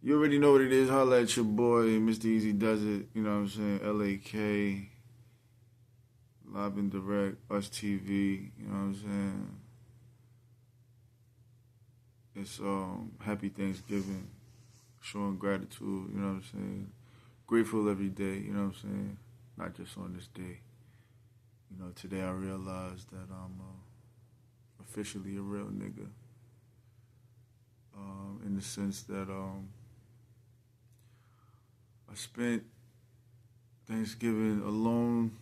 You already know what it is. Holla at your boy, Mr. Easy Does It. You know what I'm saying? L8K, live and direct, Ussstv. You know what I'm saying? It's Happy Thanksgiving, showing gratitude. You know what I'm saying? Grateful every day. You know what I'm saying? Not just on this day. You know, today I realized that I'm officially a real nigga. In the sense that I spent Thanksgiving alone,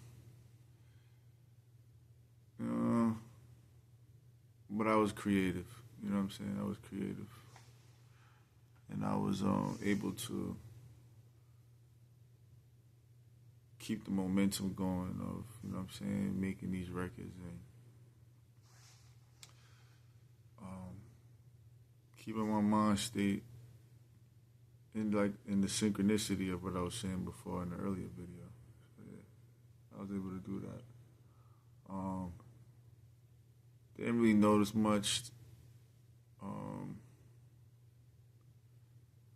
but I was creative. You know what I'm saying? I was creative, and I was able to keep the momentum going of, you know what I'm saying, making these records and keeping my mind state in the synchronicity of what I was saying before in the earlier video. So, yeah, I was able to do that. Didn't really notice much.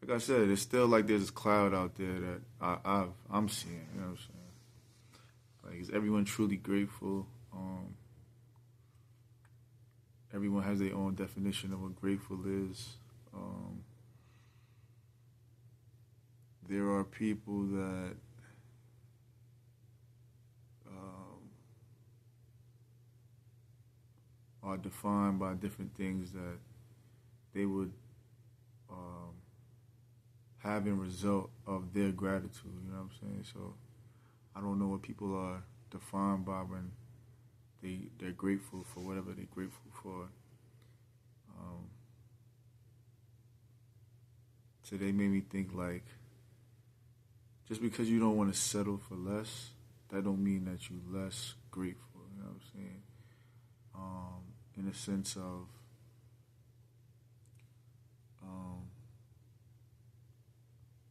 Like I said, it's still like there's this cloud out there that I'm seeing. You know what I'm saying? Like, is everyone truly grateful? Everyone has their own definition of what grateful is. There are people that are defined by different things that they would have in result of their gratitude. You know what I'm saying? So I don't know what people are defined by when they're grateful for whatever they're grateful for. Today made me think, like, just because you don't want to settle for less, that don't mean that you less grateful. You know what I'm saying? In a sense of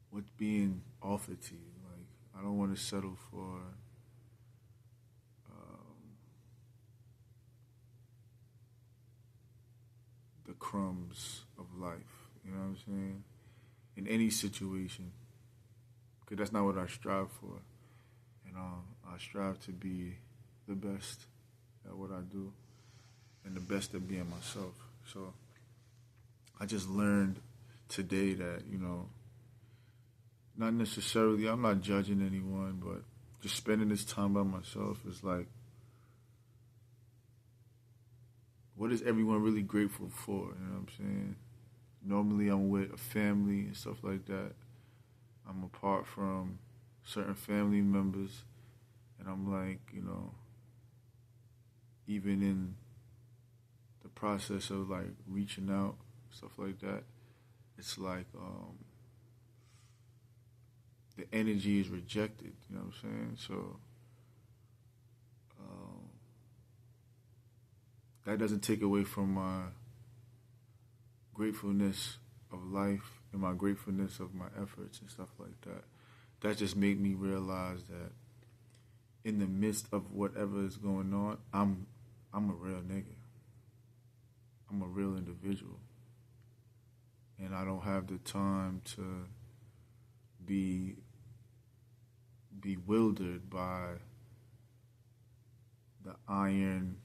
what's being offered to you. Like, I don't want to settle for the crumbs of life. You know what I'm saying? In any situation, because that's not what I strive for. And I strive to be the best at what I do and the best at being myself. So I just learned today that, you know, not necessarily, I'm not judging anyone, but just spending this time by myself is like, what is everyone really grateful for? You know what I'm saying? Normally I'm with a family and stuff like that. I'm apart from certain family members, and I'm like, you know, even in the process of like reaching out, stuff like that, it's like the energy is rejected, you know what I'm saying? So that doesn't take away from my gratefulness of life and my gratefulness of my efforts and stuff like that. That just made me realize that in the midst of whatever is going on, I'm a real nigga. I'm a real individual. And I don't have the time to be bewildered by the iron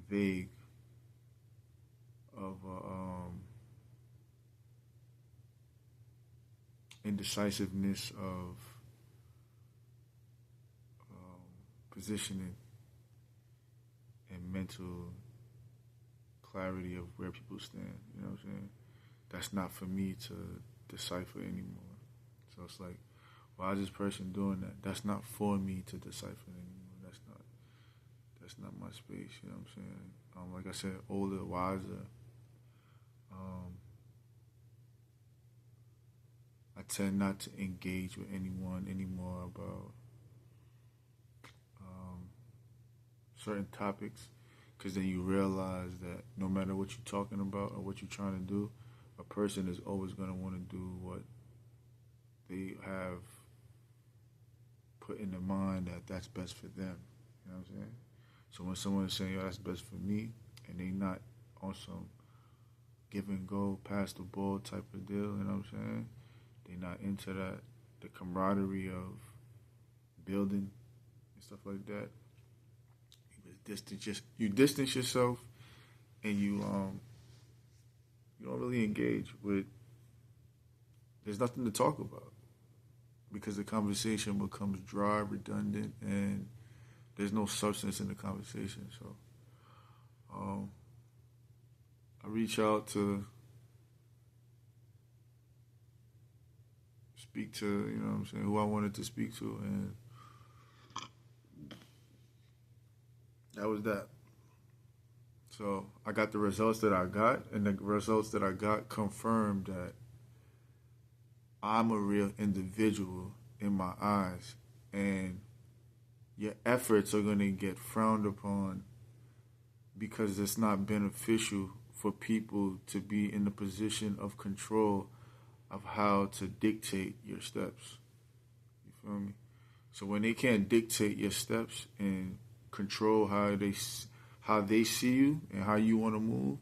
vague of indecisiveness of positioning and mental clarity of where people stand. You know what I'm saying? That's not for me to decipher anymore. So it's like, why is this person doing that? That's not for me to decipher anymore. That's not my space. You know what I'm saying? Like I said, older, wiser. I tend not to engage with anyone anymore about certain topics, because then you realize that no matter what you're talking about or what you're trying to do, a person is always going to want to do what they have put in their mind that that's best for them. You know what I'm saying? So when someone is saying, yo, that's best for me, and they not on some give and go, pass the ball type of deal, you know what I'm saying? They're not into that, the camaraderie of building and stuff like that. You distance yourself, and you don't really engage with. There's nothing to talk about because the conversation becomes dry, redundant, and there's no substance in the conversation. So I reach out to speak to, you know what I'm saying, who I wanted to speak to, and that was that. So I got the results that I got, and the results that I got confirmed that I'm a real individual in my eyes, and your efforts are going to get frowned upon because it's not beneficial for people to be in the position of control of how to dictate your steps. You feel me? So when they can't dictate your steps and control how they see you and how you want to move,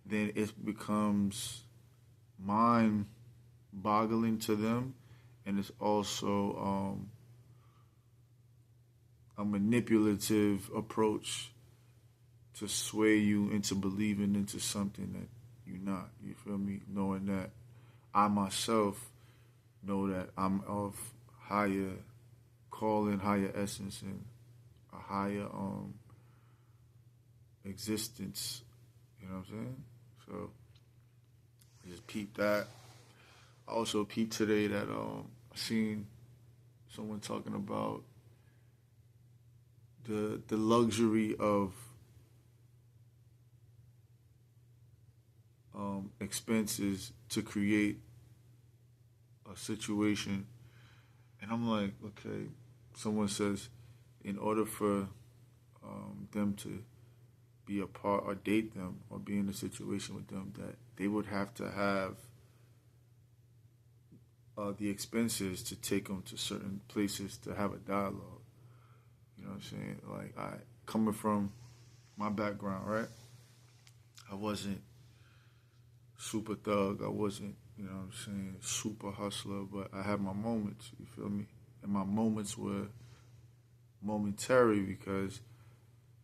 then it becomes mind-boggling to them, and it's also a manipulative approach to sway you into believing into something that you're not. You feel me? Knowing that I myself know that I'm of higher calling, higher essence, and a higher existence. You know what I'm saying? So I just peeped that. I also peeped today that I seen someone talking about the luxury of expenses to create a situation, and I'm like, okay. Someone says, in order for them to be a part or date them or be in a situation with them, that they would have to have the expenses to take them to certain places to have a dialogue. You know what I'm saying? Like, coming from my background, right? I wasn't super thug. I wasn't, you know what I'm saying, super hustler, but I had my moments, you feel me? And my moments were momentary because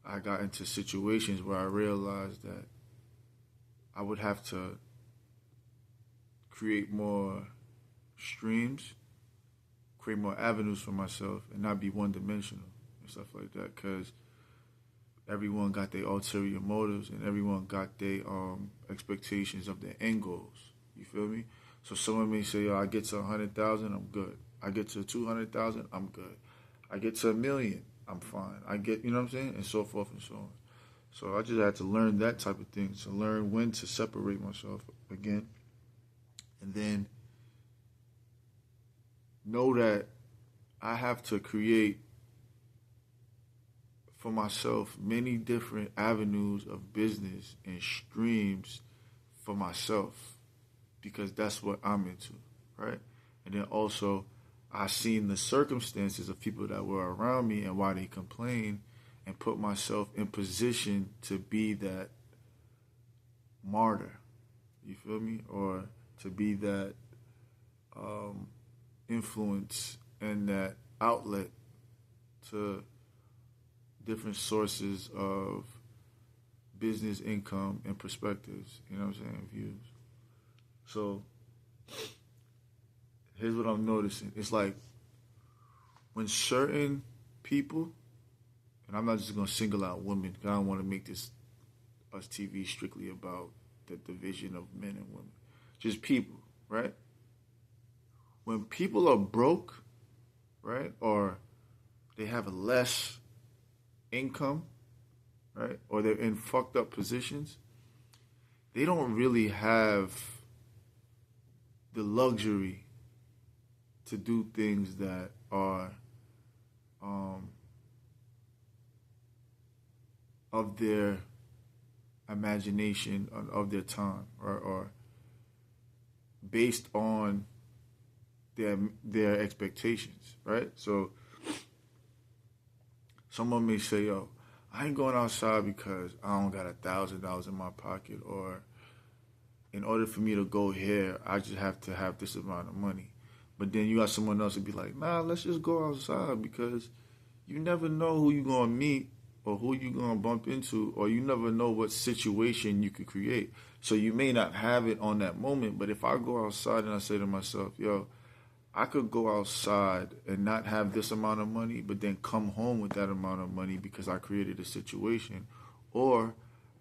I got into situations where I realized that I would have to create more streams, create more avenues for myself, and not be one-dimensional and stuff like that, because everyone got their ulterior motives and everyone got their expectations of their end goals. You feel me? So someone may say, I get to 100,000, I'm good. I get to 200,000, I'm good. I get to 1,000,000, I'm fine. I get, you know what I'm saying? And so forth and so on. So I just had to learn that type of thing, to learn when to separate myself again. And then know that I have to create for myself many different avenues of business and streams for myself, because that's what I'm into, right? And then also, I seen the circumstances of people that were around me and why they complain, and put myself in position to be that martyr, you feel me? Or to be that influence and that outlet to different sources of business income and perspectives, you know what I'm saying, views. So here's what I'm noticing. It's like when certain people, and I'm not just going to single out women, because I don't want to make this Ussstv strictly about the division of men and women. Just people, right? When people are broke, right, or they have less income, right, or they're in fucked up positions, they don't really have the luxury to do things that are of their imagination, of their time, or based on their expectations, right? So someone may say, yo, I ain't going outside because I don't got $1,000 in my pocket, or in order for me to go here, I just have to have this amount of money. But then you got someone else to be like, nah, let's just go outside because you never know who you're going to meet or who you're going to bump into, or you never know what situation you could create. So you may not have it on that moment, but if I go outside and I say to myself, yo, I could go outside and not have this amount of money, but then come home with that amount of money because I created a situation, or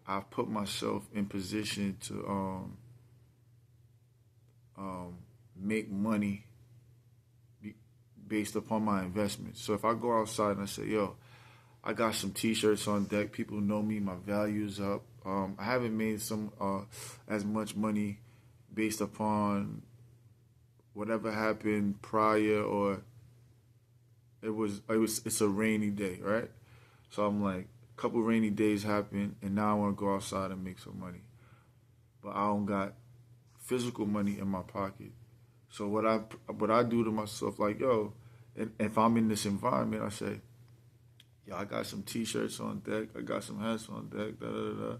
I've put myself in position to make money based upon my investments. So if I go outside and I say, yo, I got some T-shirts on deck, people know me, my value's up. I haven't made as much money based upon whatever happened prior, or it's a rainy day, right? So I'm like, a couple rainy days happen, and now I want to go outside and make some money, but I don't got physical money in my pocket. So what I do to myself, like, yo, if I'm in this environment, I say, yo, I got some T-shirts on deck, I got some hats on deck, da da da.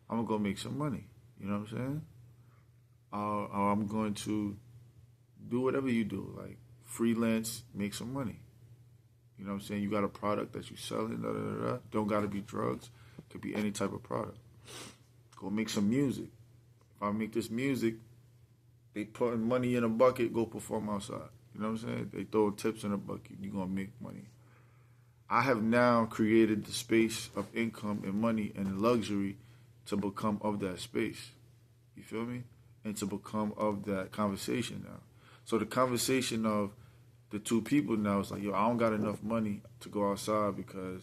I'm gonna go make some money. You know what I'm saying? Or I'm going to do whatever you do, like freelance, make some money. You know what I'm saying? You got a product that you're selling, da da da da. Don't gotta be drugs. Could be any type of product. Go make some music. If I make this music, they putting money in a bucket, go perform outside. You know what I'm saying? They throw tips in a bucket, you're gonna make money. I have now created the space of income and money and luxury to become of that space. You feel me? And to become of that conversation now. So the conversation of the two people now is like, yo, I don't got enough money to go outside because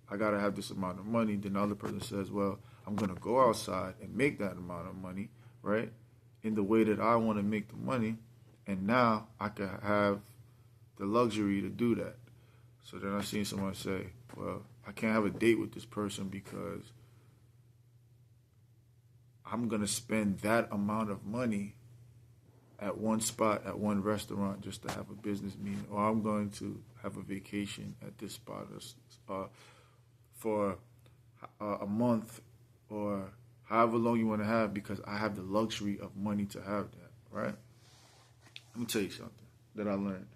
I got to have this amount of money. Then the other person says, well, I'm going to go outside and make that amount of money, right? In the way that I want to make the money. And now I can have the luxury to do that. So then I seen someone say, well, I can't have a date with this person because I'm going to spend that amount of money at one spot, at one restaurant, just to have a business meeting. Or I'm going to have a vacation at this spot for a month or however long you want to have because I have the luxury of money to have that, right? Let me tell you something that I learned.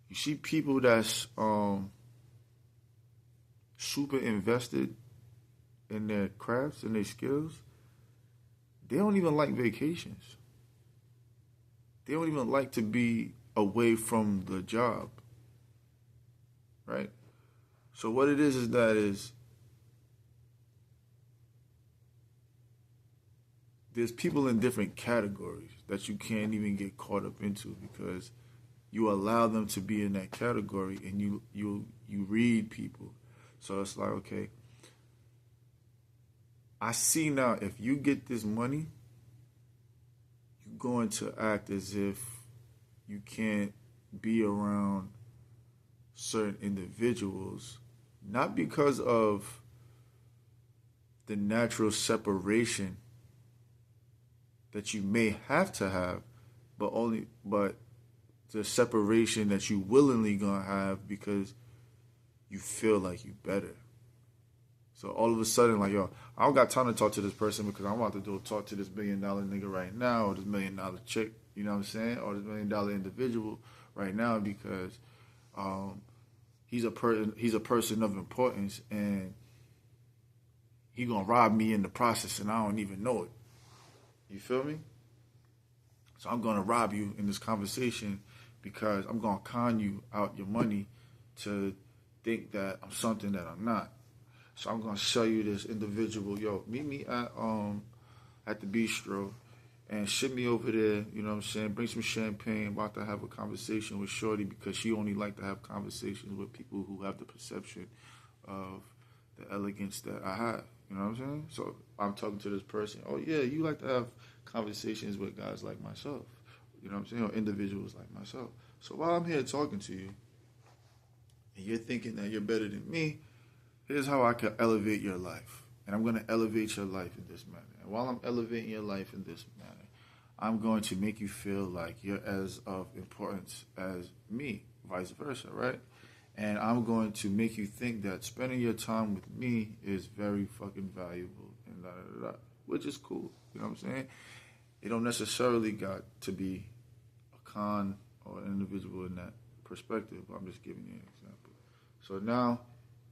You see people that's super invested in their crafts and their skills, they don't even like vacations. They don't even like to be away from the job, right? So what it is there's people in different categories that you can't even get caught up into because you allow them to be in that category and you read people. So it's like, okay, I see now if you get this money, you're going to act as if you can't be around certain individuals, not because of the natural separation that you may have to have, but the separation that you willingly gonna have because you feel like you better. So all of a sudden, like, yo, I don't got time to talk to this person because I'm about to talk to this $1 million nigga right now, or this $1 million chick, you know what I'm saying, or this $1 million individual right now because he's a person of importance and he gonna rob me in the process and I don't even know it. You feel me? So I'm gonna rob you in this conversation because I'm gonna con you out your money to think that I'm something that I'm not. So I'm gonna show you this individual. Yo, meet me at the bistro and ship me over there. You know what I'm saying? Bring some champagne. About to have a conversation with Shorty because she only like to have conversations with people who have the perception of the elegance that I have. You know what I'm saying? So I'm talking to this person. Oh yeah, you like to have conversations with guys like myself. You know what I'm saying? Or individuals like myself. So while I'm here talking to you, and you're thinking that you're better than me, here's how I can elevate your life. And I'm going to elevate your life in this manner. And while I'm elevating your life in this manner, I'm going to make you feel like you're as of importance as me, vice versa, right? And I'm going to make you think that spending your time with me is very fucking valuable and da da da da. which is cool. You know what I'm saying? It don't necessarily got to be a con or an individual in that perspective. I'm just giving you an example. So now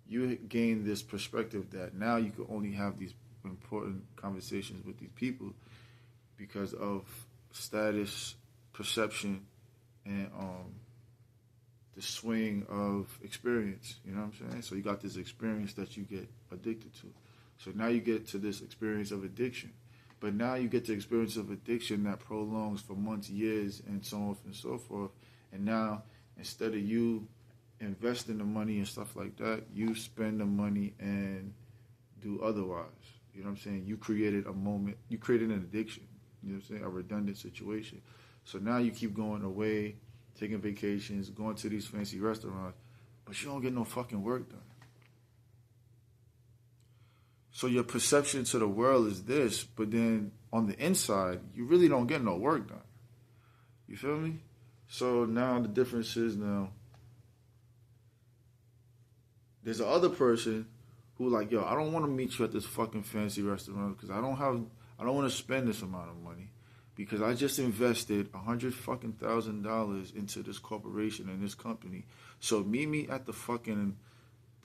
you gain this perspective that now you can only have these important conversations with these people because of status, perception, and the swing of experience. You know what I'm saying? So you got this experience that you get addicted to. So now you get to this experience of addiction. But now you get the experience of addiction that prolongs for months, years, and so on and so forth. And now, instead of you investing the money and stuff like that, you spend the money and do otherwise. You know what I'm saying? You created a moment. You created an addiction. You know what I'm saying? A redundant situation. So now you keep going away, taking vacations, going to these fancy restaurants, but you don't get no fucking work done. So your perception to the world is this, but then on the inside, you really don't get no work done. You feel me? So now the difference is now, there's a other person who like, yo, I don't want to meet you at this fucking fancy restaurant because I don't want to spend this amount of money because I just invested $100,000 into this corporation and this company. So meet me at the fucking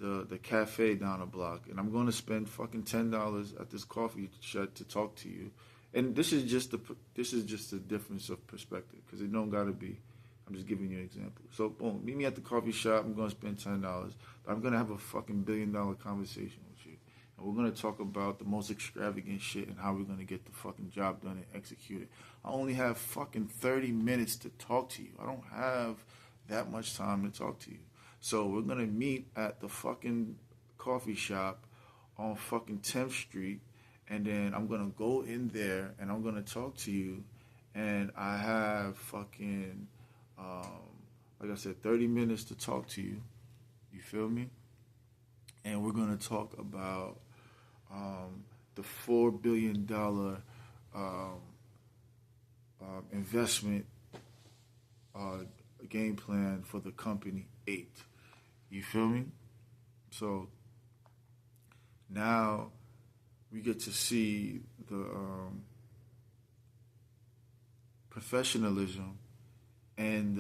the cafe down the block, and I'm going to spend fucking $10 at this coffee shop to talk to you. And this is just a difference of perspective because it don't gotta be. I'm just giving you an example. So boom, meet me at the coffee shop. I'm going to spend $10, but I'm going to have a fucking $1 billion conversation with you, and we're going to talk about the most extravagant shit and how we're going to get the fucking job done and execute it. I only have fucking 30 minutes to talk to you. I don't have that much time to talk to you. So we're going to meet at the fucking coffee shop on fucking 10th Street, and then I'm going to go in there and I'm going to talk to you, and I have fucking, like I said, 30 minutes to talk to you. You feel me? And we're going to talk about the $4 billion investment game plan for the company 8. You feel me? So now we get to see the professionalism and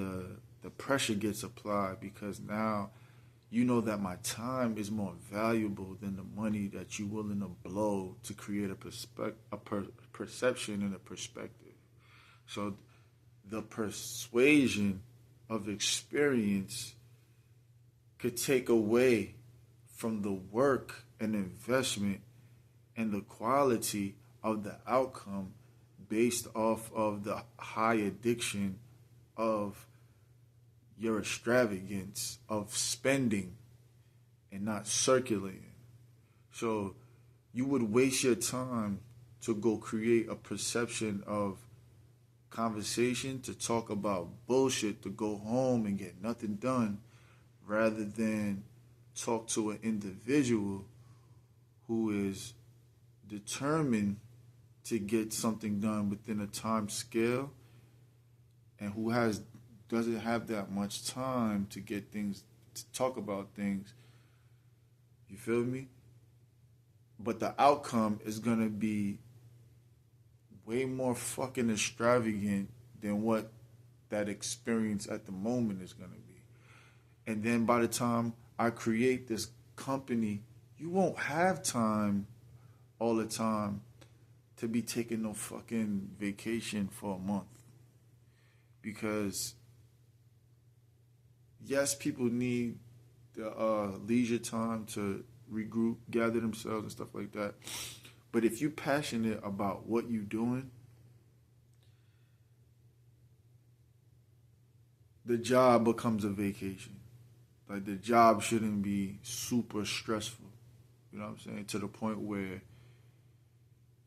the pressure gets applied because now you know that my time is more valuable than the money that you're willing to blow to create a perception and a perspective. So the persuasion of experience could take away from the work and investment and the quality of the outcome based off of the high addiction of your extravagance of spending and not circulating. So you would waste your time to go create a perception of conversation, to talk about bullshit, to go home and get nothing done, rather than talk to an individual who is determined to get something done within a time scale and who doesn't have that much time to get things, to talk about things. You feel me? But the outcome is going to be way more fucking extravagant than what that experience at the moment is going to be. And then by the time I create this company, you won't have time all the time to be taking no fucking vacation for a month. Because yes, people need the leisure time to regroup, gather themselves and stuff like that. But if you're passionate about what you're doing, the job becomes a vacation. Like, the job shouldn't be super stressful. You know what I'm saying? To the point where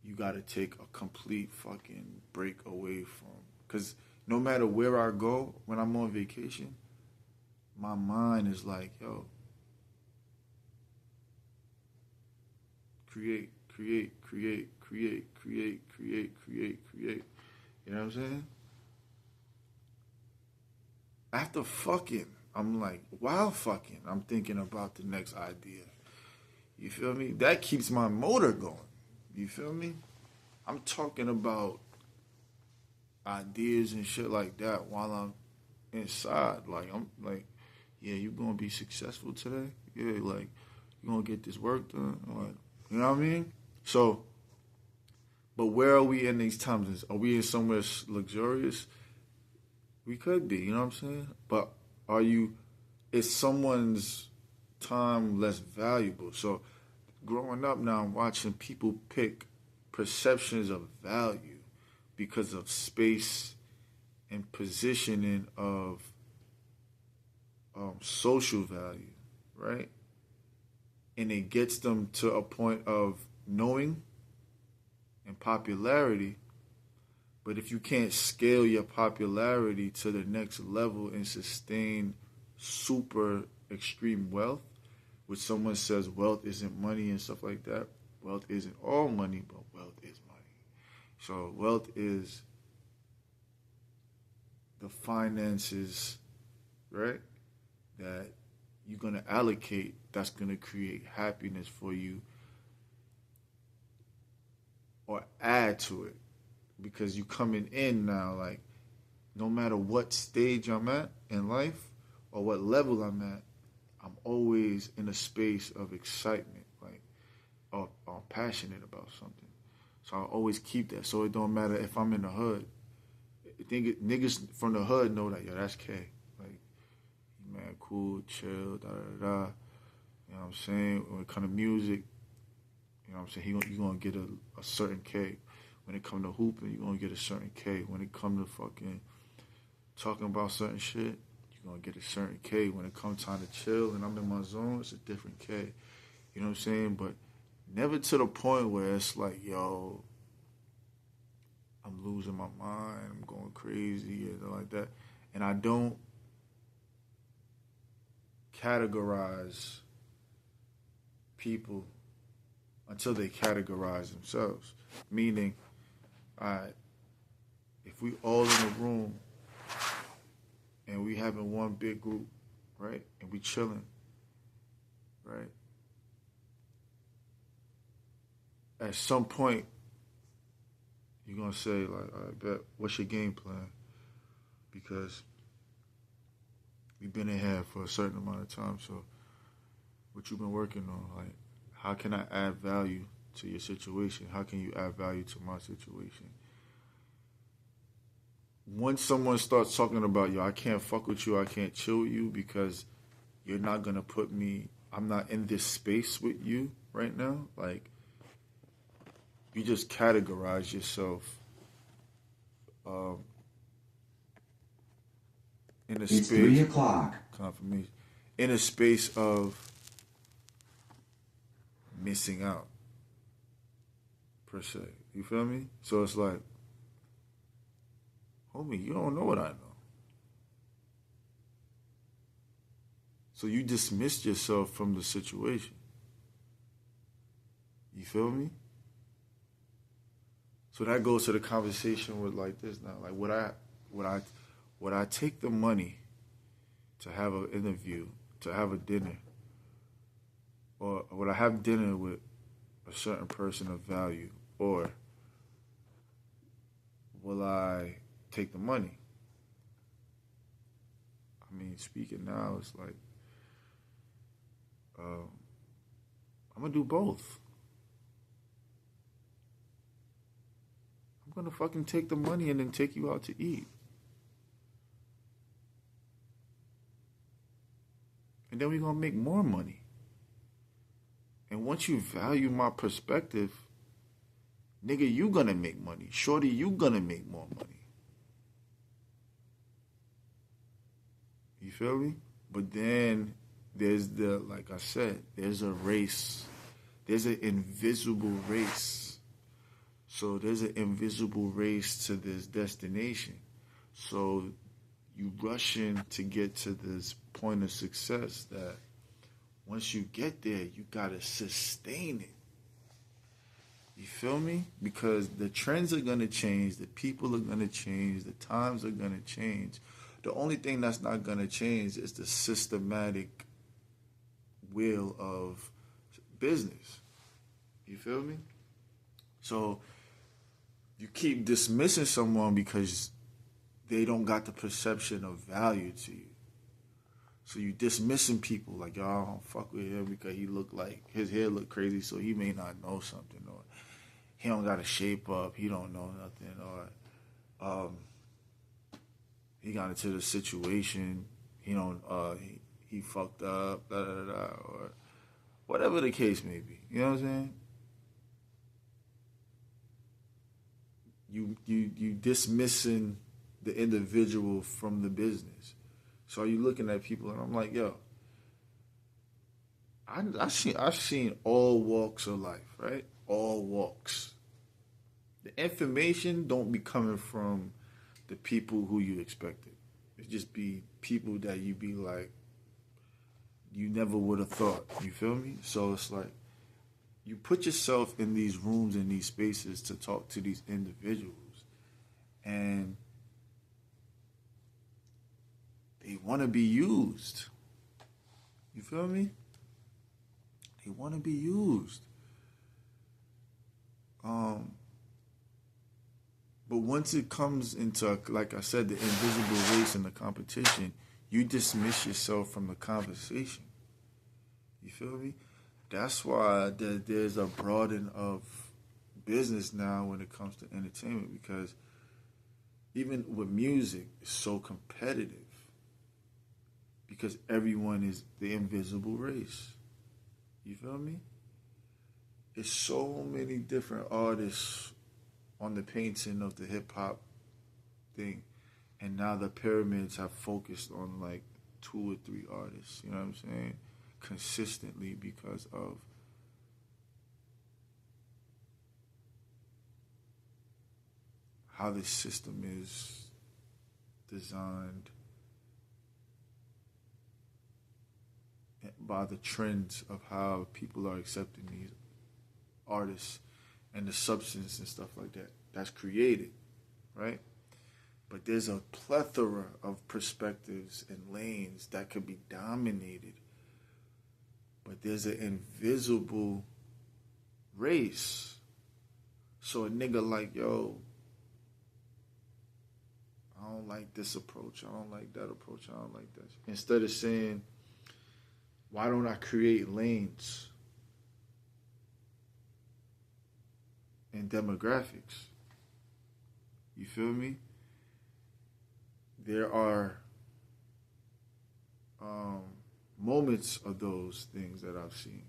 you got to take a complete fucking break away from. Because no matter where I go, when I'm on vacation, my mind is like, yo, create. You know what I'm saying? After fucking, I'm like, while fucking, I'm thinking about the next idea. You feel me? That keeps my motor going. You feel me? I'm talking about ideas and shit like that while I'm inside. Like, I'm like, yeah, you gonna be successful today? Yeah, like, you gonna get this work done? Like, you know what I mean? So, but where are we in these times? Are we in somewhere luxurious? We could be, you know what I'm saying? But is someone's time less valuable? So, growing up now, I'm watching people pick perceptions of value because of space and positioning of social value, right? And it gets them to a point of knowing and popularity. But if you can't scale your popularity to the next level and sustain super extreme wealth, which someone says wealth isn't money and stuff like that, wealth isn't all money, but wealth is money. So wealth is the finances, right, that you're going to allocate that's going to create happiness for you or add to it. Because you coming in now, like, no matter what stage I'm at in life or what level I'm at, I'm always in a space of excitement, like, or I'm passionate about something. So I always keep that. So it don't matter if I'm in the hood. I think niggas from the hood know that, yo, that's K. Like, man, cool, chill, da da da. You know what I'm saying? When it comes to music, you know what I'm saying? You're going to get a certain K. When it comes to hooping, you're going to get a certain K. When it comes to fucking talking about certain shit, you're going to get a certain K. When it comes time to chill and I'm in my zone, it's a different K. You know what I'm saying? But never to the point where it's like, yo, I'm losing my mind, I'm going crazy, and like that. And I don't categorize people until they categorize themselves. Meaning, if we all in a room and we having one big group, right, and we chilling, right, at some point you're gonna say, like, I bet, what's your game plan? Because we've been in here for a certain amount of time, so what you been working on? Like, how can I add value to your situation? How can you add value to my situation? Once someone starts talking about, yo, I can't fuck with you, I can't chill with you because you're not gonna put me, I'm not in this space with you right now. Like, you just categorize yourself in a space. It's 3 o'clock. Confirmation. In a space of missing out, per se. You feel me? So it's like, homie, you don't know what I know. So you dismissed yourself from the situation. You feel me? So that goes to the conversation with, like, this now. Like, would I take the money to have an interview, to have a dinner, or would I have dinner with a certain person of value, or will I take the money? I mean, speaking now, it's like, I'm gonna do both. I'm gonna fucking take the money and then take you out to eat. And then we're gonna make more money. And once you value my perspective, nigga, you gonna make money. Shorty, you gonna make more money. You feel me? But then there's like I said, there's a race. There's an invisible race. So there's an invisible race to this destination. So you rushing to get to this point of success that once you get there, you gotta sustain it. You feel me? Because the trends are gonna change, the people are gonna change, the times are gonna change. The only thing that's not gonna change is the systematic wheel of business. You feel me? So you keep dismissing someone because they don't got the perception of value to you. So you dismissing people like, y'all don't fuck with him because he look like his hair look crazy, so he may not know something, or he don't got to shape up, he don't know nothing, or he got into the situation, he don't he fucked up, da da da, da, or whatever the case may be. You know what I'm saying? You dismissing the individual from the business. So are you looking at people and I'm like, yo, I've seen all walks of life, right? All walks. The information don't be coming from the people who you expected. It just be people that you be like, you never would have thought. You feel me? So it's like you put yourself in these rooms, in these spaces to talk to these individuals, and they want to be used. You feel me? They want to be used. But once it comes into, like I said, the invisible race and the competition, you dismiss yourself from the conversation. You feel me? That's why there's a broadening of business now when it comes to entertainment, because even with music, it's so competitive because everyone is the invisible race. You feel me? It's so many different artists on the painting of the hip hop thing, and now the pyramids have focused on like 2 or 3 artists. You know what I'm saying? Consistently, because of how the system is designed, by the trends of how people are accepting these artists and the substance and stuff like that that's created, right? But there's a plethora of perspectives and lanes that could be dominated. But there's an invisible race. So a nigga like, yo, I don't like this approach, I don't like that approach, I don't like this. Instead of saying, why don't I create lanes and demographics? You feel me? There are moments of those things that I've seen,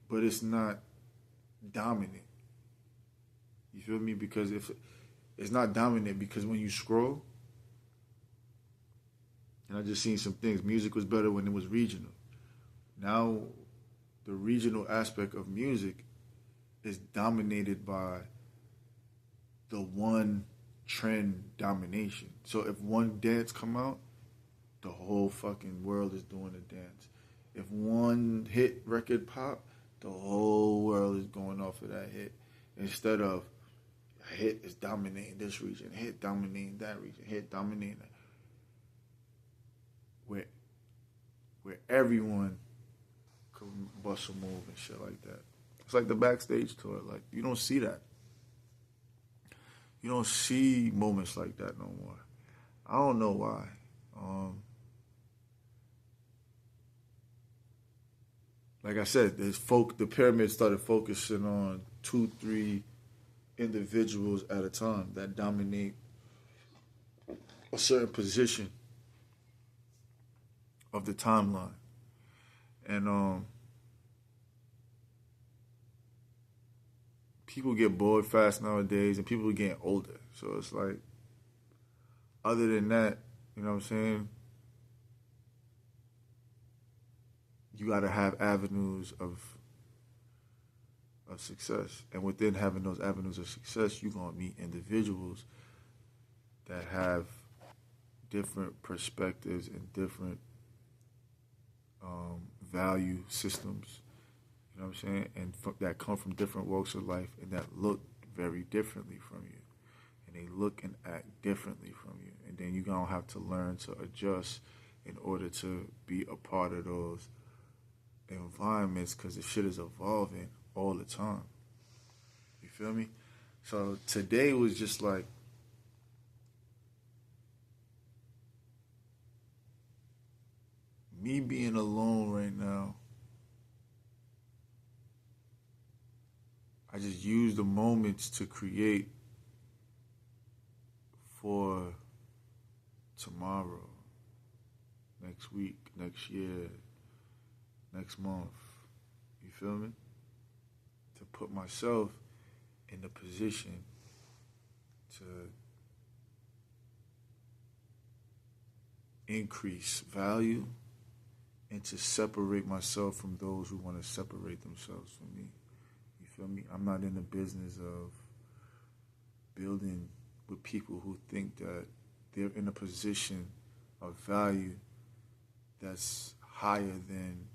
but it's not dominant. You feel me? Because if it's not dominant, because when you scroll, and I just seen some things, music was better when it was regional. Now, the regional aspect of music is dominated by the one trend domination. So if one dance come out, the whole fucking world is doing a dance. If one hit record pop, the whole world is going off of that hit. Instead of a hit is dominating this region, hit dominating that region, hit dominating that. Where everyone could bust a move and shit like that. It's like the backstage tour. Like, you don't see that. You don't see moments like that no more. I don't know why. Like I said, the pyramid started focusing on 2, 3 individuals at a time that dominate a certain position of the timeline. And people get bored fast nowadays, and people are getting older. So it's like, other than that, you know what I'm saying? You got to have avenues of success. And within having those avenues of success, you're going to meet individuals that have different perspectives and different value systems, you know what I'm saying? And that come from different walks of life and that look very differently from you. And they look and act differently from you. And then you're going to have to learn to adjust in order to be a part of those environments, because the shit is evolving all the time. You feel me? So today was just like me being alone right now. I just use the moments to create for tomorrow, next week, next year, next month. You feel me? To put myself in the position to increase value and to separate myself from those who want to separate themselves from me. You feel me? I'm not in the business of building with people who think that they're in a position of value that's higher than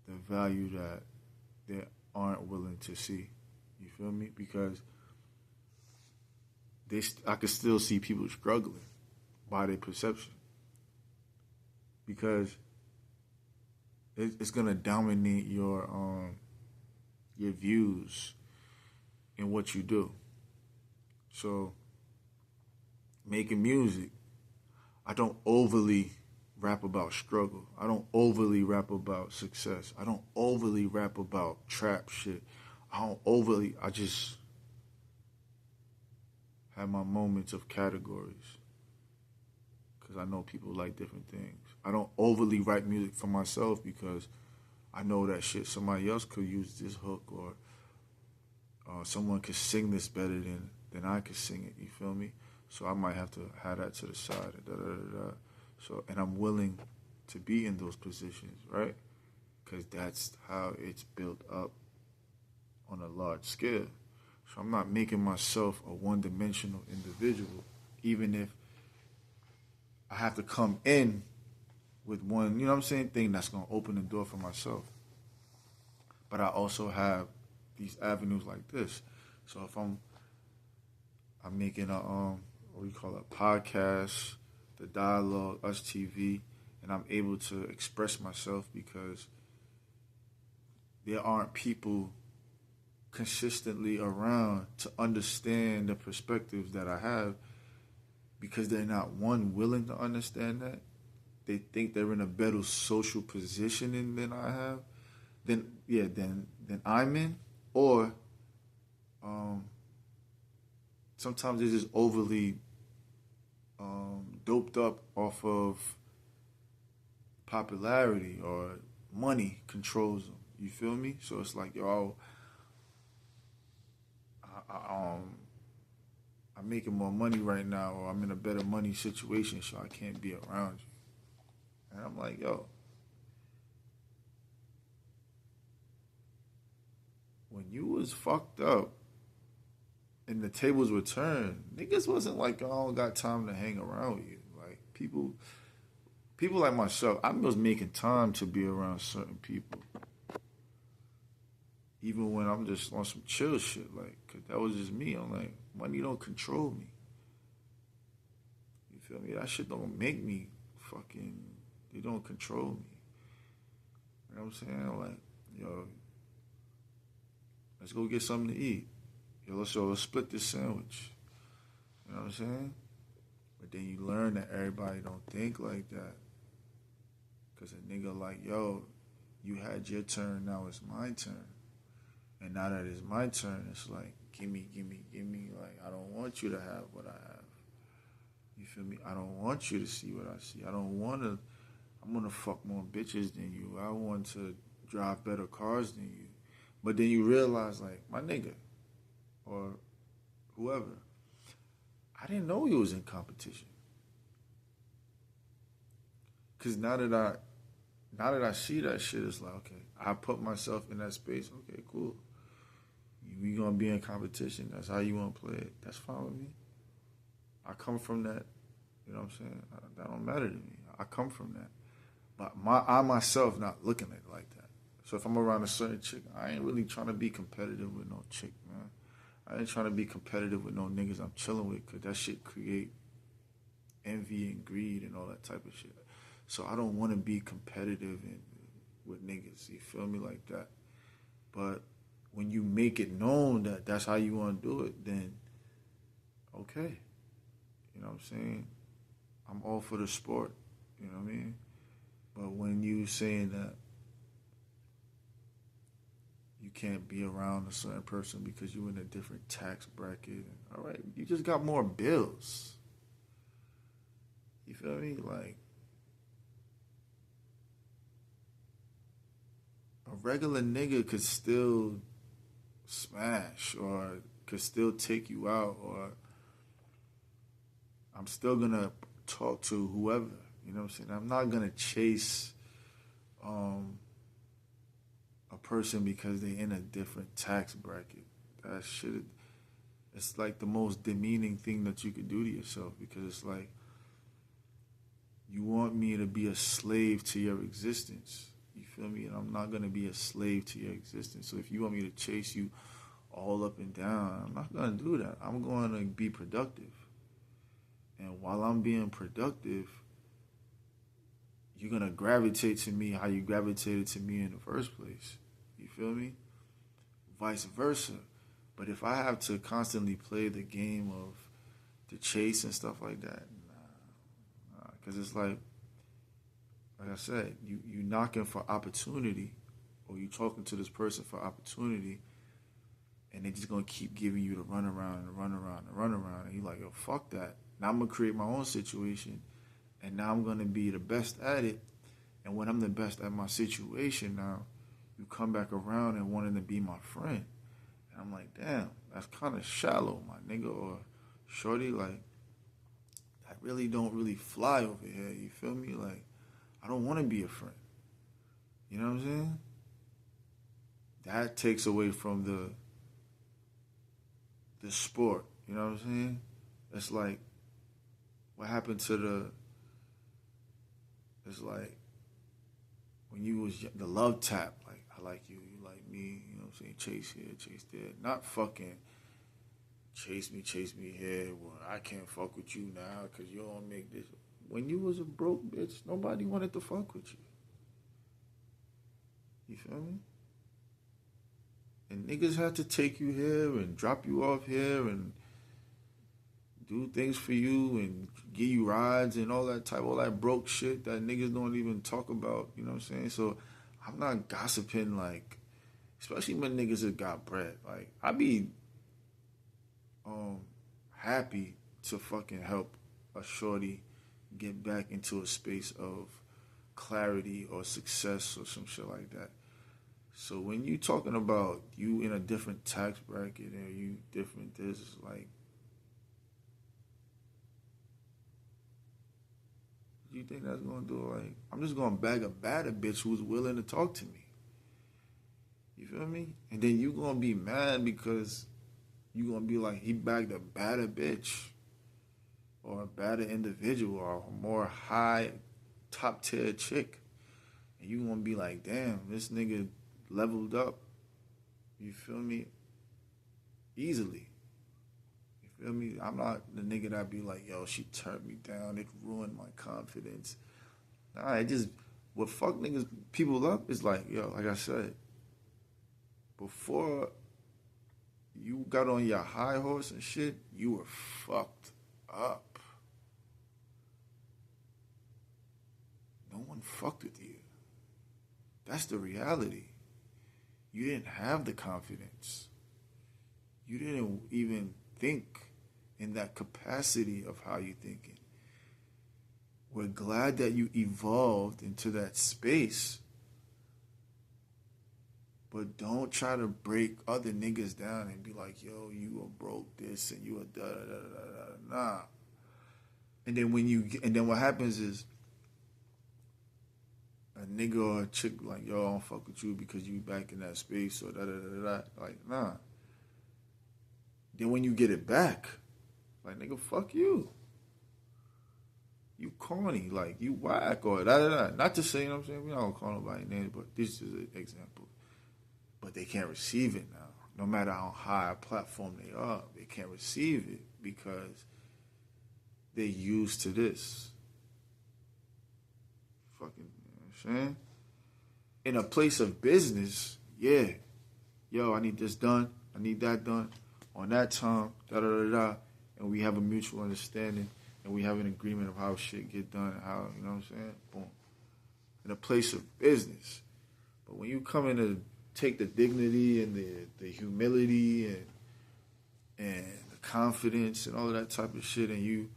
the value that they aren't willing to see. You feel me? Because I could still see people struggling by their perception. Because it's gonna dominate your views and what you do. So making music, I don't overly rap about struggle. I don't overly rap about success. I don't overly rap about trap shit. I just have my moments of categories. Because I know people like different things. I don't overly write music for myself because I know that shit somebody else could use this hook, or someone could sing this better than I could sing it. You feel me? So I might have to have that to the side. So, and I'm willing to be in those positions, right? Because that's how it's built up on a large scale. So I'm not making myself a one-dimensional individual, even if I have to come in with one, you know what I'm saying, thing that's going to open the door for myself. But I also have these avenues like this. So if I'm making a what do you call it, podcast, the dialogue, Ussstv, and I'm able to express myself because there aren't people consistently around to understand the perspectives that I have, because they're not, one, willing to understand that. They think they're in a better social positioning than I have, than I'm in, or sometimes they're just overly doped up off of popularity, or money controls them. You feel me? So it's like, yo, I'm making more money right now, or I'm in a better money situation, so I can't be around you. And I'm like, yo, when you was fucked up and the tables were turned, niggas wasn't like, I don't got time to hang around with you. Like, people like myself, I was making time to be around certain people. Even when I'm just on some chill shit, like, cause that was just me. I'm like, money don't control me. You feel me? That shit don't make me fucking, they don't control me. You know what I'm saying? Like, yo, let's go get something to eat. Yo, let's split this sandwich. You know what I'm saying? But then you learn that everybody don't think like that. Cause a nigga like, yo, you had your turn, now it's my turn. And now that it's my turn, it's like, gimme. Like, I don't want you to have what I have. You feel me? I don't want you to see what I see. I'm gonna fuck more bitches than you. I want to drive better cars than you. But then you realize, like, my nigga, or whoever, I didn't know you was in competition. Cause now that I see that shit, it's like, okay, I put myself in that space. Okay, cool. We gonna be in competition. That's how you wanna play it. That's fine with me. I come from that. You know what I'm saying? That don't matter to me. I come from that. But I myself not looking at it like that. So if I'm around a certain chick, I ain't really trying to be competitive with no chick, man. I ain't trying to be competitive with no niggas I'm chilling with, because that shit create envy and greed and all that type of shit. So I don't want to be competitive with niggas. You feel me? Like that. But when you make it known that that's how you want to do it, then okay. You know what I'm saying? I'm all for the sport. You know what I mean? But when you saying that you can't be around a certain person because you're in a different tax bracket, all right, you just got more bills. You feel me? Like, a regular nigga could still smash or could still take you out, or I'm still gonna talk to whoever. You know what I'm saying? I'm not gonna chase um, a person because they in a different tax bracket. That shit, it's like the most demeaning thing that you could do to yourself, because it's like you want me to be a slave to your existence. You feel me? And I'm not gonna be a slave to your existence. So if you want me to chase you all up and down, I'm not gonna do that. I'm going to be productive. And while I'm being productive, you're gonna gravitate to me how you gravitated to me in the first place. You feel me? Vice versa. But if I have to constantly play the game of the chase and stuff like that, nah. Because it's like I said, you knocking for opportunity, or you talking to this person for opportunity, and they're just gonna keep giving you the run around and run around and run around, and you're like, yo, fuck that. Now I'm gonna create my own situation, and now I'm gonna be the best at it. And when I'm the best at my situation, now you come back around and wanting to be my friend, and I'm like, damn, that's kind of shallow, my nigga or shorty. Like, that really don't really fly over here. You feel me? Like, I don't want to be a friend. You know what I'm saying? That takes away from the sport. You know what I'm saying? It's like, what happened to it's like when you was the love tap. Like, I like you, you like me. You know what I'm saying? Chase here, chase there. Not fucking chase me here. Well, I can't fuck with you now because you don't make this. When you was a broke bitch, nobody wanted to fuck with you. You feel me? And niggas had to take you here and drop you off here and do things for you and give you rides and all that broke shit that niggas don't even talk about. You know what I'm saying? So I'm not gossiping, like, especially when niggas have got bread. Like, I be happy to fucking help a shorty get back into a space of clarity or success or some shit like that. So when you talking about you in a different tax bracket and you different this, is like, you think that's gonna do? Like, I'm just gonna bag a bad bitch who's willing to talk to me. You feel me? And then you gonna be mad because you gonna be like, he bagged a badder bitch or a badder individual or a more high top tier chick. And you gonna be like, damn, this nigga leveled up. You feel me? Easily. You feel me? I'm not the nigga that be like, yo, she turned me down. It ruined my confidence. Nah, it just, what fuck niggas people up is like, yo, like I said, before you got on your high horse and shit, you were fucked up. No one fucked with you. That's the reality. You didn't have the confidence. You didn't even think in that capacity of how you thinking. We're glad that you evolved into that space, but don't try to break other niggas down and be like, yo, you a broke this and you a da da da da da. Nah. And then what happens is a nigga or a chick like, yo, I don't fuck with you because you back in that space or da da da da. Like, nah. Then when you get it back, like, nigga, fuck you. You corny, like, you whack or da da da. Not to say, you know what I'm saying? We don't call nobody names, but this is an example. But they can't receive it now. No matter how high a platform they are, they can't receive it because they're used to this. Fucking, you know what I'm saying? In a place of business, yeah, yo, I need this done, I need that done, on that time, da da da da, and we have a mutual understanding, and we have an agreement of how shit get done, how, you know what I'm saying? Boom. In a place of business. But when you come in to take the dignity and the humility and the confidence and all of that type of shit, and you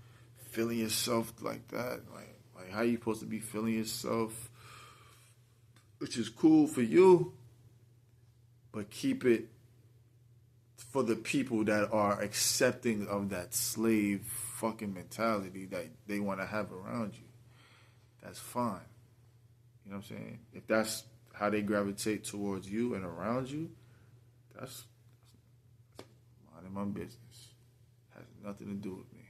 feeling yourself like that, like how you supposed to be feeling yourself, which is cool for you, but keep it for the people that are accepting of that slave fucking mentality that they want to have around you. That's fine. You know what I'm saying? If that's how they gravitate towards you and around you, that's minding my business. Has nothing to do with me.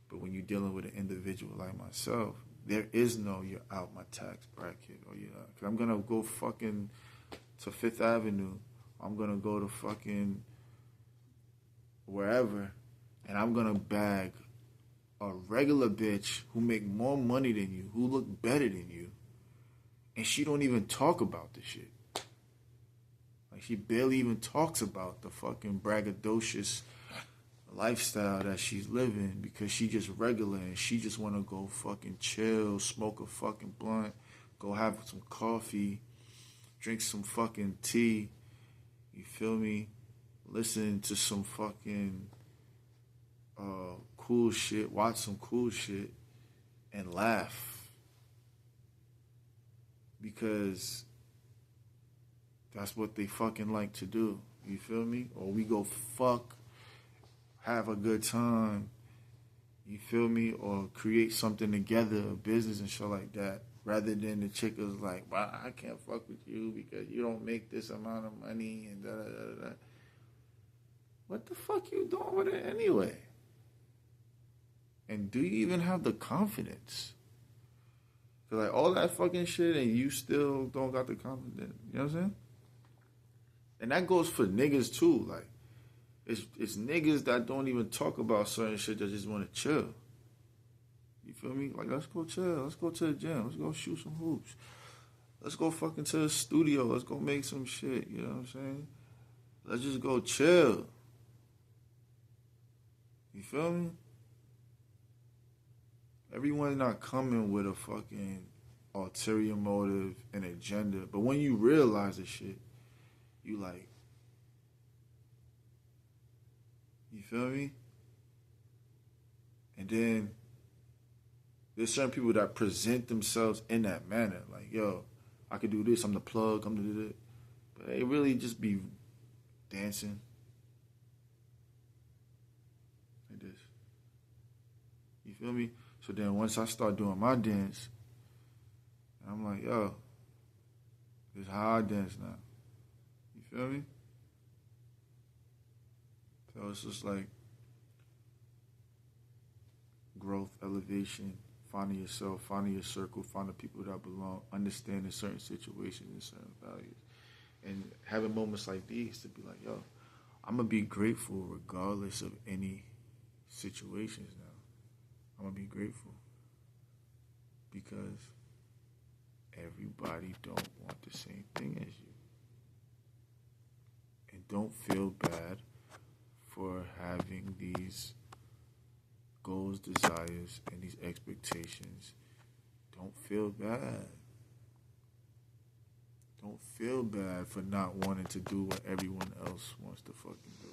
But when you're dealing with an individual like myself, there is no you're out my tax bracket or you're not. Because I'm going to go fucking to Fifth Avenue. I'm going to go to fucking wherever, and I'm going to bag a regular bitch who make more money than you, who look better than you, and she don't even talk about the shit. Like, she barely even talks about the fucking braggadocious lifestyle that she's living because she just regular and she just want to go fucking chill, smoke a fucking blunt, go have some coffee, drink some fucking tea, you feel me? Listen to some fucking cool shit, watch some cool shit, and laugh. Because that's what they fucking like to do. You feel me? Or we go fuck, have a good time. You feel me? Or create something together, a business and shit like that. Rather than the chick is like, well, I can't fuck with you because you don't make this amount of money and da da da da. What the fuck you doing with it anyway? And do you even have the confidence? Cause like all that fucking shit and you still don't got the confidence. You know what I'm saying? And that goes for niggas too. Like, it's niggas that don't even talk about certain shit that just want to chill. You feel me? Like, let's go chill. Let's go to the gym. Let's go shoot some hoops. Let's go fucking to the studio. Let's go make some shit. You know what I'm saying? Let's just go chill. You feel me? Everyone's not coming with a fucking ulterior motive and agenda. But when you realize the shit, you like, you feel me? And then there's certain people that present themselves in that manner. Like, yo, I could do this. I'm the plug. I'm the this. But they really just be dancing. Like this. You feel me? So then once I start doing my dance, I'm like, yo, this is how I dance now. You feel me? So it's just like growth, elevation, finding yourself, finding your circle, finding people that belong, understanding certain situations and certain values. And having moments like these to be like, yo, I'm going to be grateful regardless of any situations now. I'm going to be grateful. Because everybody don't want the same thing as you. And don't feel bad for having these goals, desires, and these expectations. Don't feel bad. Don't feel bad for not wanting to do what everyone else wants to fucking do.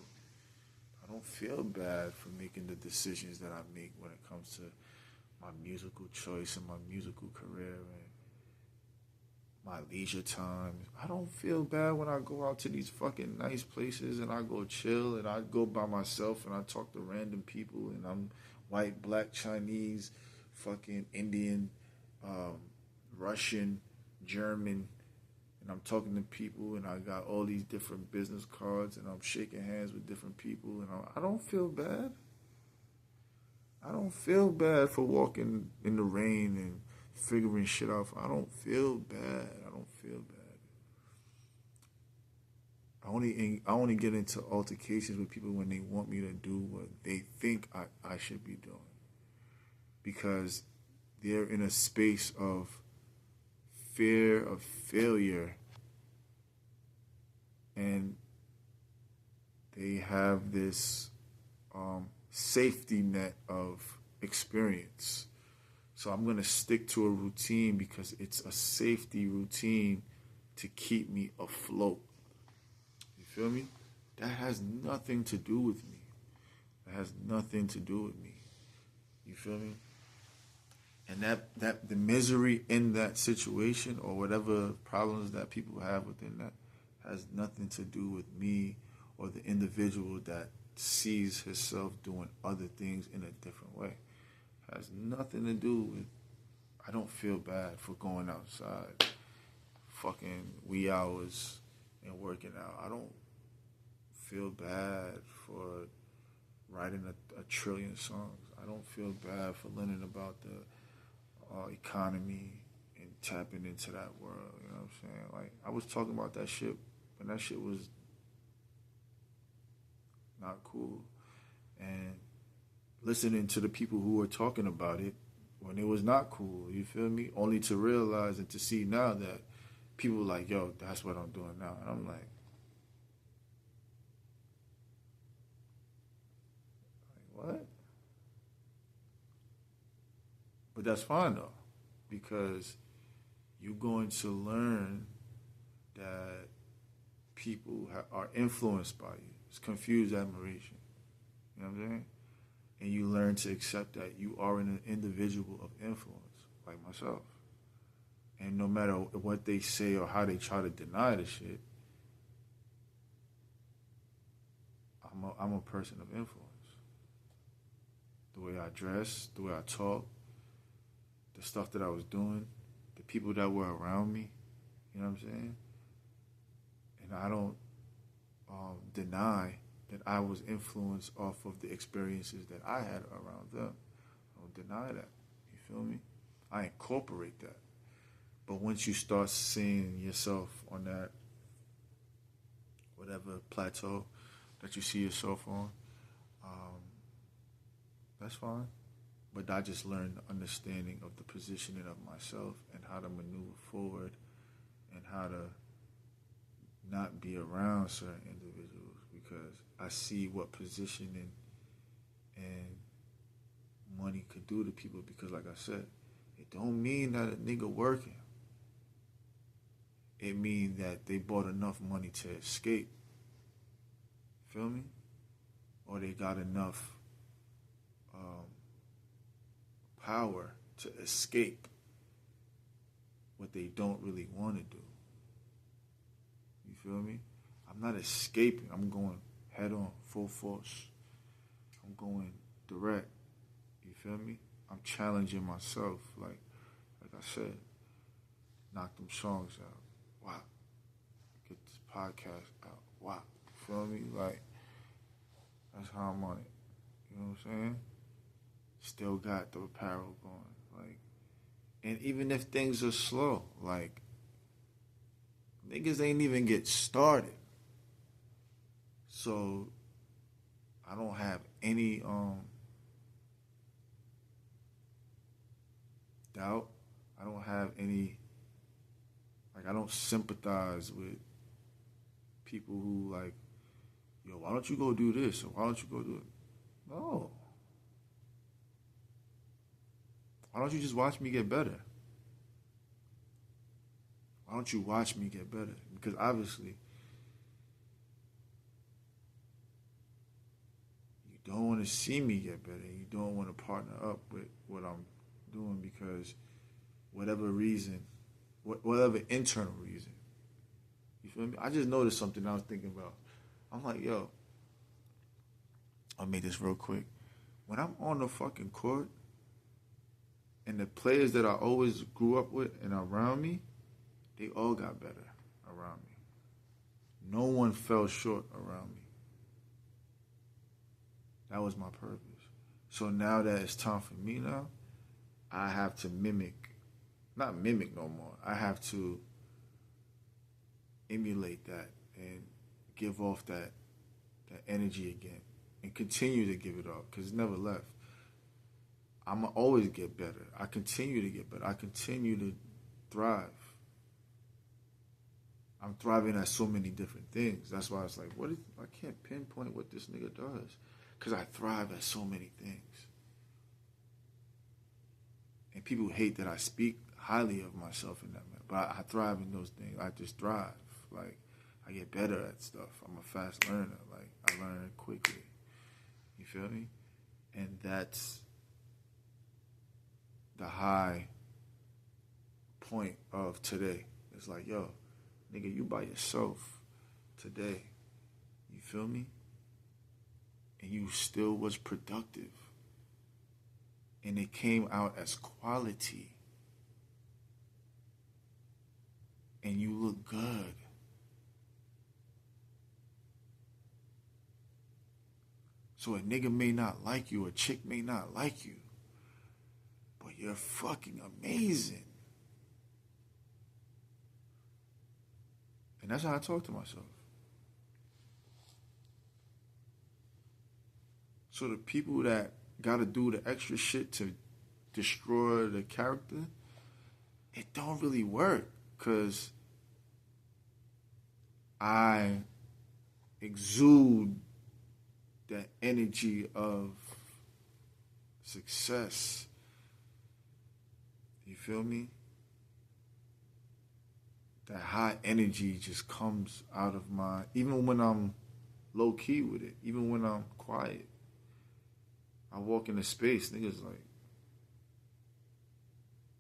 I don't feel bad for making the decisions that I make when it comes to my musical choice and my musical career and my leisure time. I don't feel bad when I go out to these fucking nice places and I go chill and I go by myself and I talk to random people and I'm white, black, Chinese, fucking Indian, Russian, German, and I'm talking to people and I got all these different business cards and I'm shaking hands with different people and I don't feel bad. I don't feel bad for walking in the rain and figuring shit out. I don't feel bad. I don't feel bad. I only get into altercations with people when they want me to do what they think I should be doing. Because they're in a space of fear of failure. And they have this safety net of experience. So I'm gonna stick to a routine because it's a safety routine to keep me afloat. You feel me? That has nothing to do with me. That has nothing to do with me. You feel me? And that the misery in that situation or whatever problems that people have within that has nothing to do with me or the individual that sees himself doing other things in a different way. Has nothing to do with, I don't feel bad for going outside fucking wee hours and working out. I don't feel bad for writing a trillion songs. I don't feel bad for learning about the economy and tapping into that world. You know what I'm saying? Like, I was talking about that shit when that shit was not cool. And listening to the people who were talking about it when it was not cool, you feel me? Only to realize and to see now that people were like, yo, that's what I'm doing now. And I'm like what? But that's fine though, because you're going to learn that people are influenced by you. It's confused admiration. You know what I'm saying? And you learn to accept that you are an individual of influence, like myself. And no matter what they say or how they try to deny the shit, I'm a person of influence. The way I dress, the way I talk, the stuff that I was doing, the people that were around me, you know what I'm saying? And I don't deny that I was influenced off of the experiences that I had around them. I don't deny that. You feel me? I incorporate that. But once you start seeing yourself on that whatever plateau that you see yourself on, that's fine. But I just learned the understanding of the positioning of myself and how to maneuver forward and how to not be around certain individuals because I see what positioning and money could do to people because like I said, it don't mean that a nigga working. It means that they bought enough money to escape. Feel me? Or they got enough power to escape what they don't really want to do. You feel me? I'm not escaping. I'm going head on, full force. I'm going direct. You feel me? I'm challenging myself. Like I said, knock them songs out. Wow. Get this podcast out. Wow. You feel me? Like, that's how I'm on it. You know what I'm saying? Still got the apparel going. Like, and even if things are slow, like, niggas ain't even get started. So I don't have any doubt. I don't have any, like, I don't sympathize with people who like, yo, why don't you go do this or why don't you go do it? No. Why don't you just watch me get better? Why don't you watch me get better? Because obviously you don't want to see me get better. You don't want to partner up with what I'm doing because whatever reason, whatever internal reason. You feel me? I just noticed something I was thinking about. I'm like, yo, I'll make this real quick. When I'm on the fucking court and the players that I always grew up with and around me, they all got better around me. No one fell short around me. That was my purpose. So now that it's time for me now, I have to not mimic no more. I have to emulate that and give off that energy again and continue to give it off because it's never left. I'm going to always get better. I continue to get better. I continue to thrive. I'm thriving at so many different things. That's why it's like, I can't pinpoint what this nigga does, because I thrive at so many things. And people hate that I speak highly of myself in that manner, but I thrive in those things. I just thrive. Like, I get better at stuff. I'm a fast learner. Like, I learn quickly. You feel me? And that's the high point of today. It's like, yo, nigga, you by yourself today. You feel me? And you still was productive. And it came out as quality. And you look good. So a nigga may not like you, a chick may not like you, but you're fucking amazing. And that's how I talk to myself. So the people that gotta do the extra shit to destroy the character, it don't really work, because I exude that energy of success. You feel me? That high energy just comes out of my, even when I'm low key with it, even when I'm quiet. I walk into space, niggas like,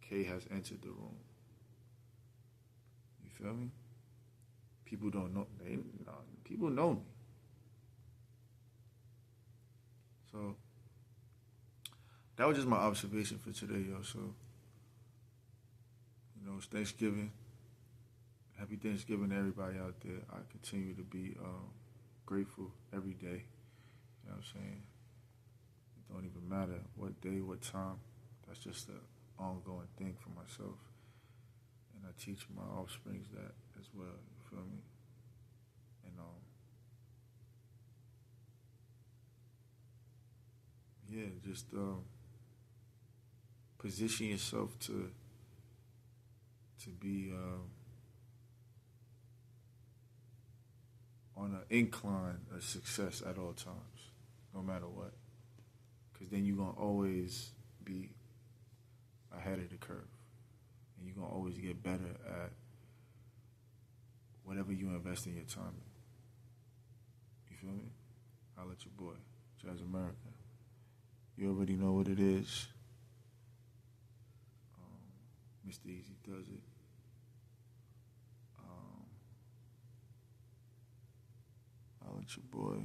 K has entered the room. You feel me? People don't know, people know me. So, that was just my observation for today, yo. So, it's Thanksgiving. Happy Thanksgiving to everybody out there. I continue to be grateful every day. You know what I'm saying? It don't even matter what day, what time. That's just an ongoing thing for myself. And I teach my offsprings that as well. You feel me? And just position yourself to be on an incline of success at all times, no matter what. Because then you're going to always be ahead of the curve. And you're going to always get better at whatever you invest in your time in. You feel me? I'll let your boy, Jazz America. You already know what it is. Mr. Easy does it. I'll let your boy,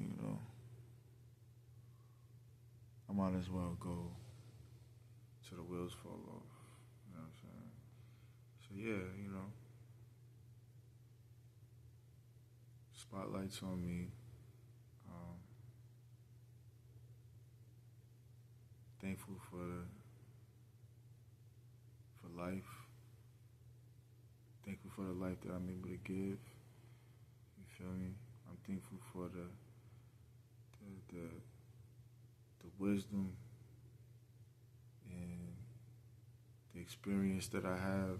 I might as well go till the wheels fall off. You know what I'm saying? So yeah, spotlight's on me. Thankful for life. Thankful for the life that I'm able to give. You feel me? I'm thankful for the wisdom and the experience that I have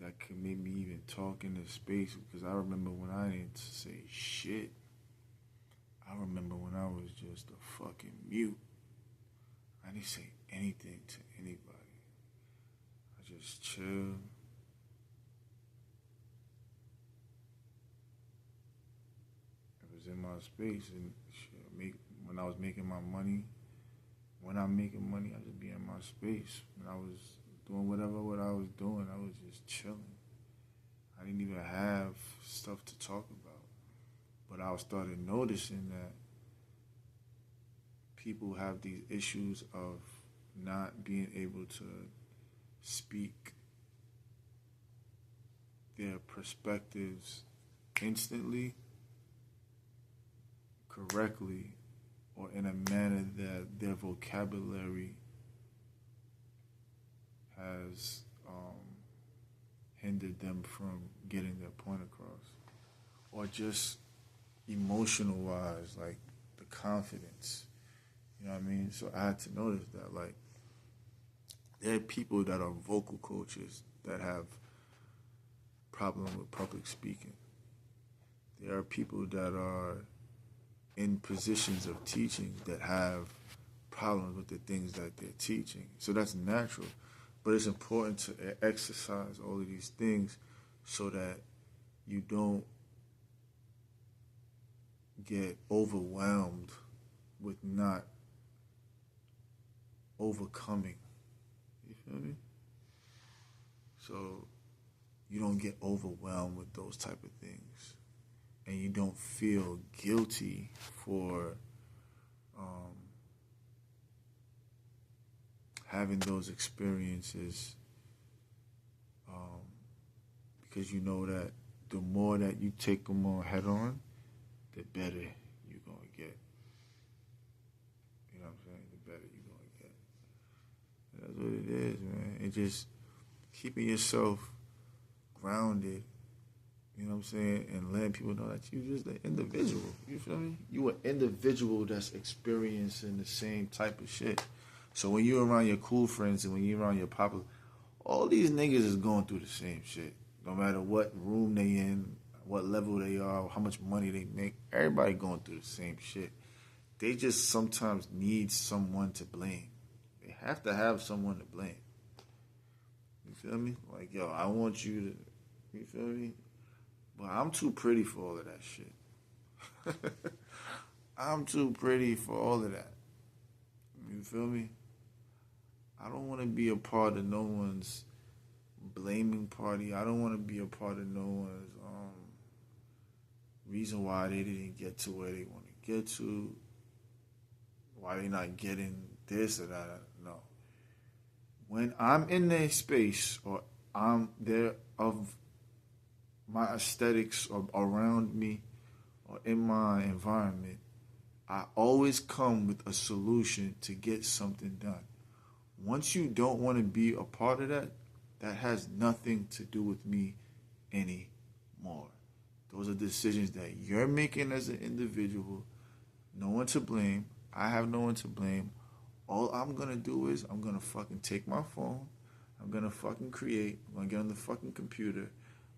that can make me even talk in this space, because I remember when I didn't say shit. I remember when I was just a fucking mute. I didn't say anything to anybody. I just chilled. I was in my space, and when I was making my money, when I'm making money, I just be in my space. When I was doing what I was doing, I was just chilling. I didn't even have stuff to talk about. But I started noticing that people have these issues of not being able to speak their perspectives instantly, correctly, or in a manner that their vocabulary has hindered them from getting their point across. Or just emotional-wise, like the confidence. You know what I mean? So I had to notice that, like, there are people that are vocal coaches that have problem with public speaking. There are people that are in positions of teaching that have problems with the things that they're teaching. So that's natural. But it's important to exercise all of these things so that you don't get overwhelmed with not overcoming. You feel me? So you don't get overwhelmed with those type of things. And you don't feel guilty for having those experiences, because you know that the more that you take them on head on, the better you're going to get. You know what I'm saying? The better you're going to get. That's what it is, man. And just keeping yourself grounded, you know what I'm saying, and letting people know that you're just an individual. You feel me? You an individual that's experiencing the same type of shit. So when you're around your cool friends and when you're around your papa, all these niggas is going through the same shit. No matter what room they in, what level they are, how much money they make, everybody going through the same shit. They just sometimes need someone to blame. They have to have someone to blame. You feel me? Like, yo, I want you to, you feel me? But I'm too pretty for all of that shit. I'm too pretty for all of that. You feel me? I don't want to be a part of no one's blaming party. I don't want to be a part of no one's reason why they didn't get to where they want to get to, why they not getting this or that. No. When I'm in a space or I'm there of my aesthetics or around me or in my environment, I always come with a solution to get something done. Once you don't want to be a part of that, that has nothing to do with me anymore. Those are decisions that you're making as an individual. No one to blame. I have no one to blame. All I'm going to do is I'm going to fucking take my phone. I'm going to fucking create. I'm going to get on the fucking computer.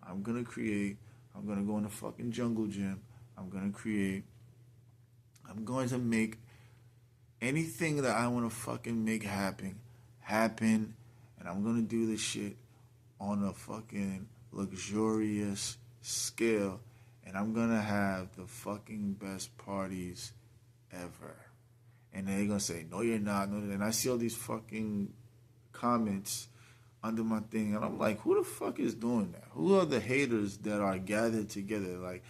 I'm going to create. I'm going to go in the fucking jungle gym. I'm going to create. I'm going to make anything that I want to fucking make happen. And I'm going to do this shit on a fucking luxurious scale. And I'm going to have the fucking best parties ever. And they're going to say, no, you're not. No, and I see all these fucking comments under my thing. And I'm like, who the fuck is doing that? Who are the haters that are gathered together? Like,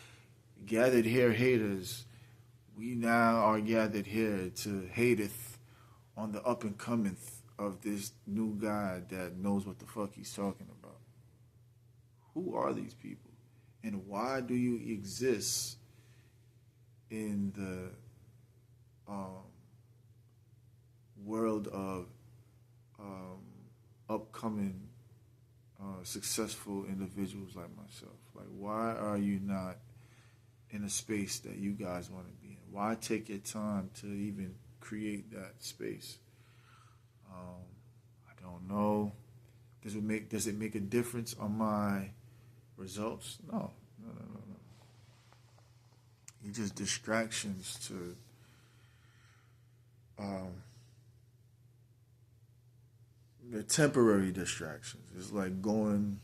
gathered here haters. We now are gathered here to hateth on the up and cometh of this new guy that knows what the fuck he's talking about. Who are these people? And why do you exist in the world of upcoming successful individuals like myself? Like, why are you not in a space that you guys want to be in? Why take your time to even create that space? I don't know. Does it make a difference on my results? No. It's just distractions to they're temporary distractions. It's like going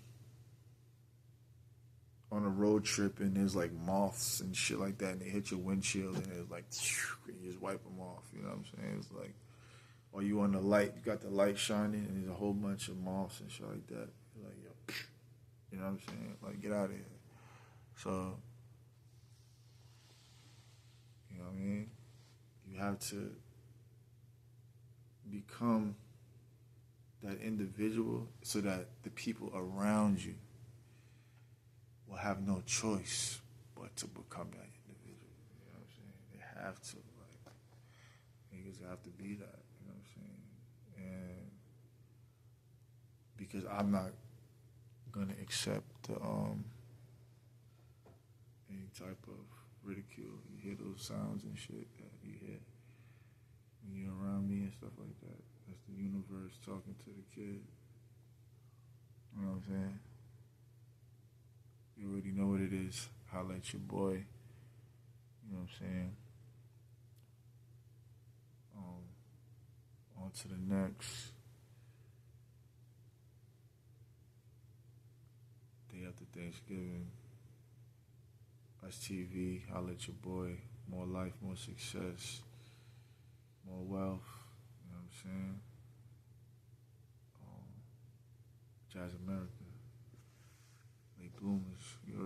on a road trip and there's like moths and shit like that and they hit your windshield and it's like and you just wipe them off. You know what I'm saying? It's like, or you on the light, you got the light shining and there's a whole bunch of moths and shit like that. You're like, yo, you know what I'm saying? Like, get out of here. So, you know what I mean? You have to become that individual so that the people around you will have no choice but to become that individual. You know what I'm saying? They have to. Like, niggas have to be that. You know what I'm saying? And because I'm not gonna accept any type of ridicule. You hear those sounds and shit that you hear when you're around me and stuff like that. That's the universe talking to the kid. You know what I'm saying? You already know what it is. Holla at your boy. You know what I'm saying? On to the next. Day after Thanksgiving. Ussstv. Holla at your boy. More life, more success, more wealth. You know what I'm saying? Jazz America. Late bloomers. You